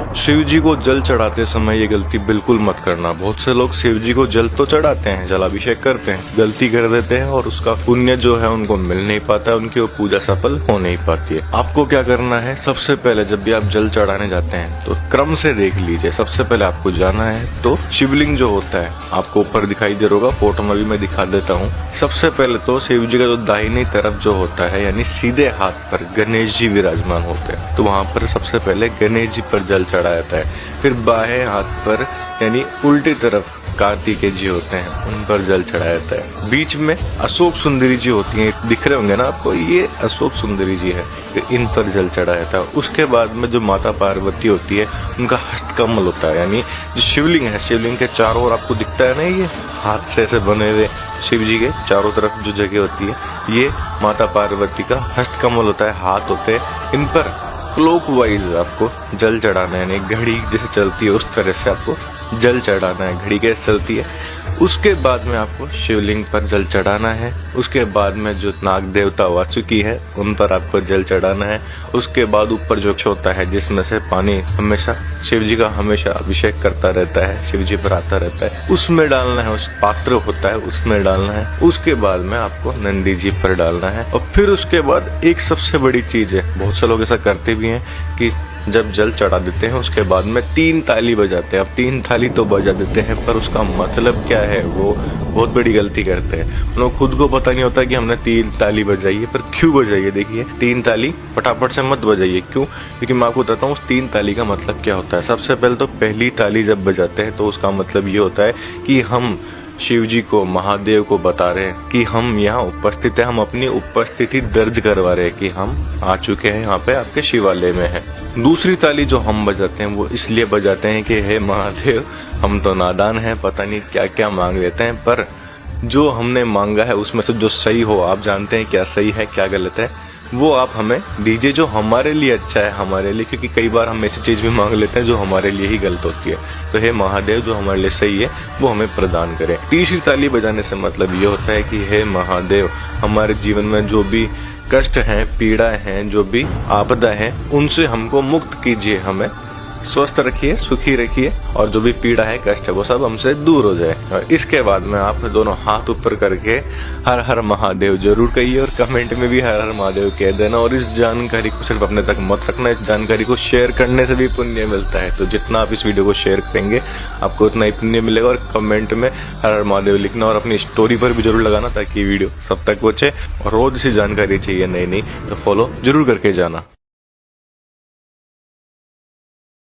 शिव जी को जल चढ़ाते समय ये गलती बिल्कुल मत करना। बहुत से लोग शिव जी को जल तो चढ़ाते हैं, जलाभिषेक करते हैं, गलती कर देते हैं और उसका पुण्य जो है उनको मिल नहीं पाता है, उनकी वो पूजा सफल हो नहीं पाती है। आपको क्या करना है, सबसे पहले जब भी आप जल चढ़ाने जाते हैं तो क्रम से देख लीजिए। सबसे पहले आपको जाना है तो शिवलिंग जो होता है आपको ऊपर दिखाई दे रहा होगा, फोटो में भी मैं दिखा देता हूँ। सबसे पहले तो शिव जी का जो दाहिनी तरफ जो होता है यानी सीधे हाथ पर गणेश जी विराजमान होते हैं, तो वहाँ पर सबसे पहले गणेश जी पर जल चढ़ाया जाता है। फिर बाएं हाथ पर यानी उल्टी तरफ कार्तिकेय जी होते हैं, उन पर जल चढ़ाया जाता है। बीच में अशोक सुंदरी जी होती हैं, दिख रहे होंगे ना आपको, ये अशोक सुंदरी जी है, इन पर जल चढ़ाया जाता है। उसके बाद में जो माता पार्वती होती है उनका हस्तकमल होता है, यानी जो शिवलिंग है, शिवलिंग के चारों ओर आपको दिखता है ना, ये हाथ से ऐसे बने हुए शिव जी के चारों तरफ जो जगह होती है, ये माता पार्वती का हस्तकमल होता है, हाथ होते हैं। इन पर क्लॉकवाइज आपको जल चढ़ाना है, यानी घड़ी जैसे चलती है उस तरह से आपको जल चढ़ाना है, घड़ी कैसे चलती है। उसके बाद में आपको शिवलिंग पर जल चढ़ाना है। उसके बाद में जो नाग देवता वासुकी है उन पर आपको जल चढ़ाना है। उसके बाद ऊपर जो होता है जिसमें से पानी हमेशा शिव जी का हमेशा अभिषेक करता रहता है, शिव जी पर आता रहता है, उसमें डालना है, उस पात्र होता है उसमें डालना है। उसके बाद में आपको नंदी जी पर डालना है। और फिर उसके बाद एक सबसे बड़ी चीज है, बहुत से लोग ऐसा करते भी हैं कि जब जल चढ़ा देते हैं उसके बाद में 3 ताली बजाते हैं। अब 3 ताली तो बजा देते हैं पर उसका मतलब क्या है वो बहुत बड़ी गलती करते हैं। उन्हें खुद को पता नहीं होता कि हमने 3 ताली बजाई है, पर क्यों बजाइए। देखिए 3 ताली फटाफट से मत बजाइए, क्यों, क्योंकि मैं आपको बताता हूँ उस 3 ताली का मतलब क्या होता है। सबसे पहले तो पहली ताली जब बजाते हैं तो उसका मतलब ये होता है कि हम शिव जी को, महादेव को बता रहे हैं कि हम यहाँ उपस्थित हैं, हम अपनी उपस्थिति दर्ज करवा रहे हैं कि हम आ चुके हैं यहाँ पे आपके शिवालय में हैं। दूसरी ताली जो हम बजाते हैं वो इसलिए बजाते हैं कि हे महादेव, हम तो नादान हैं, पता नहीं क्या क्या मांग लेते हैं, पर जो हमने मांगा है उसमें से जो सही हो, आप जानते हैं क्या सही है क्या गलत है, वो आप हमें दीजिए, जो हमारे लिए अच्छा है हमारे लिए, क्योंकि कई बार हम ऐसी चीज भी मांग लेते हैं जो हमारे लिए ही गलत होती है। तो हे महादेव, जो हमारे लिए सही है वो हमें प्रदान करें। तीसरी ताली बजाने से मतलब ये होता है कि हे महादेव, हमारे जीवन में जो भी कष्ट हैं, पीड़ा हैं, जो भी आपदा है, उनसे हमको मुक्त कीजिए, हमें स्वस्थ रखिए, सुखी रखिए, और जो भी पीड़ा है, कष्ट है, वो सब हमसे दूर हो जाए। और इसके बाद में आप दोनों हाथ ऊपर करके हर हर महादेव जरूर कहिए और कमेंट में भी हर हर महादेव कह देना। और इस जानकारी को सिर्फ अपने तक मत रखना, इस जानकारी को शेयर करने से भी पुण्य मिलता है। तो जितना आप इस वीडियो को शेयर करेंगे आपको उतना ही पुण्य मिलेगा। और कमेंट में हर हर महादेव लिखना और अपनी स्टोरी पर भी जरूर लगाना ताकि वीडियो सब तक पहुंचे। और रोज इसी जानकारी चाहिए नई नई, तो फॉलो जरूर करके जाना।